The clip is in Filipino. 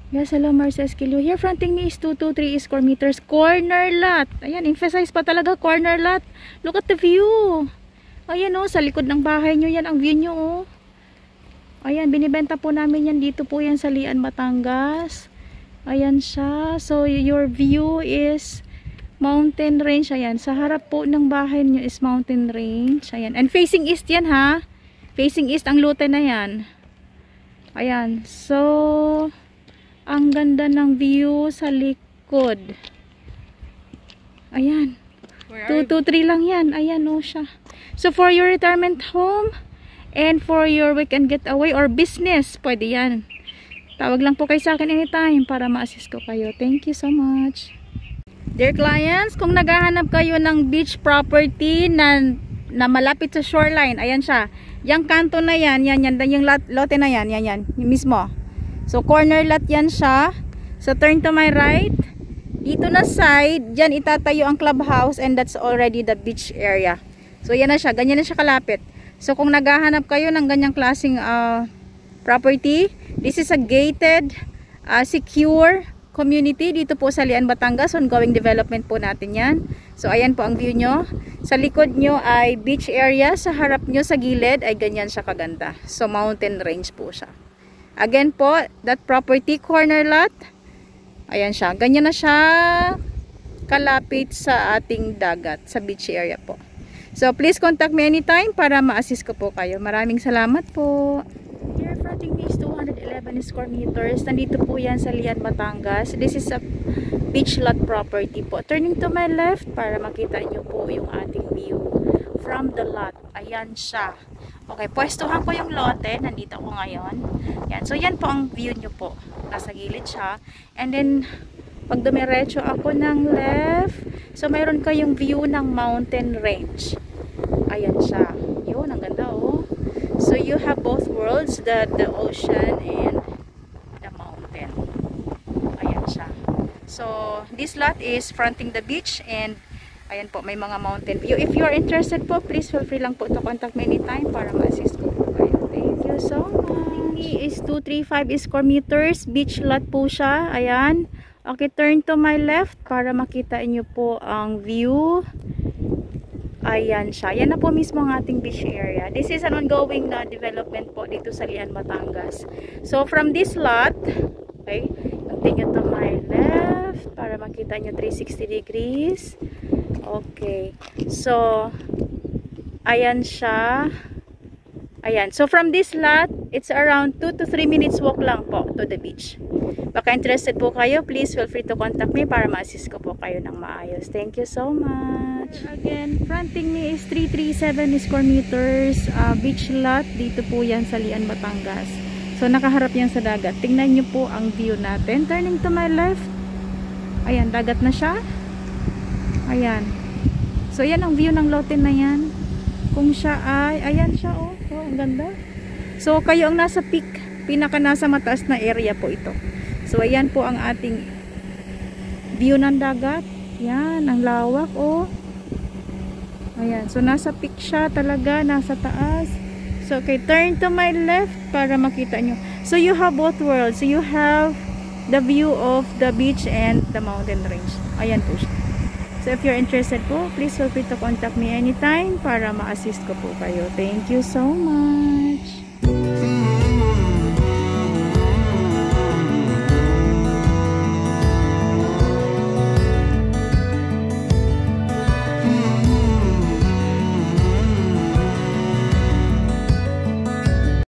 Yes, hello Marcia Esquilio. Here fronting me is 223 square meters. Corner lot. Ayan, emphasize pa talaga, corner lot. Look at the view. Ayan oh, sa likod ng bahay nyo yan ang view nyo oh. Ayan, binibenta po namin yan. Dito po yan sa Lian, Batangas. Ayan siya. So, your view is mountain range. Ayan, sa harap po ng bahay nyo is mountain range. Ayan, and facing east yan ha. Facing east ang lote na yan. Ayan, so ang ganda ng view sa likod. Ayan. 223 lang yan. Ayan o siya. So for your retirement home and for your weekend getaway or business, pwede yan. Tawag lang po kayo sa akin anytime para ma-assist ko kayo. Thank you so much. Dear clients, kung naghahanap kayo ng beach property na malapit sa shoreline, ayan siya. Yang kanto na yan, yung lote na yan, yan mismo. So, corner lot yan siya. So, turn to my right. Dito na side, dyan itatayo ang clubhouse and that's already the beach area. So, yan na siya. Ganyan na siya kalapit. So, kung naghahanap kayo ng ganyang klaseng property, this is a gated, secure community dito po sa Lian, Batangas. Ongoing development po natin yan. So, ayan po ang view nyo. Sa likod nyo ay beach area. Sa harap nyo sa gilid ay ganyan siya kaganda. So, mountain range po siya. Again po, that property, corner lot. Ayan siya. Ganyan na siya kalapit sa ating dagat, sa beach area po. So, please contact me anytime para ma-assist ko po kayo. Maraming salamat po. Here, fronting me is 211 square meters. Nandito po yan sa Lian, Batangas. This is a beach lot property po. Turning to my left para makita nyo po yung ating view from the lot. Ayan siya. Okay, pwestuhan ko yung lote. Nandito ako ngayon. Yan. So, yan po ang view nyo po. Nasa gilid siya. And then, pag dumiretso ako ng left, so, mayroon kayong view ng mountain range. Ayan siya. Yun, ang ganda oh. So, you have both worlds, the ocean and the mountain. Ayan siya. So, this lot is fronting the beach and ayan po, may mga mountain view. If you are interested po, please feel free lang po to contact me anytime para ma-assist ko po kayo. Thank you so much. This is 235 square meters. Beach lot po siya. Ayan. Okay, turn to my left para makita nyo po ang view. Ayan siya. Yan na po mismo ang ating beach area. This is an ongoing development po dito sa Lian, Batangas. So, from this lot, okay, continue to my left para makita nyo 360 degrees. Okay. So, ayan siya. Ayan. So, from this lot, it's around 2 to 3 minutes walk lang po to the beach. Baka interested po kayo, please feel free to contact me para ma-assist ko po kayo ng maayos. Thank you so much. Again, fronting me is 337 square meters beach lot. Dito po yan sa Lian, Batangas. So, nakaharap yan sa dagat. Tingnan nyo po ang view natin. Turning to my left. Ayan, dagat na siya. Ayan. So, yan ang view ng lote na yan. Kung siya ay, ayan siya oh. Oh, ang ganda. So, kayo ang nasa peak. Pinaka nasa mataas na area po ito. So, ayan po ang ating view ng dagat. Yan, ang lawak oh. Ayan. So, nasa peak siya talaga. Nasa taas. So, okay. Turn to my left para makita nyo. So, you have both worlds. So, you have the view of the beach and the mountain range. Ayan po siya. So, if you're interested po, please feel free to contact me anytime para ma-assist ko po kayo. Thank you so much.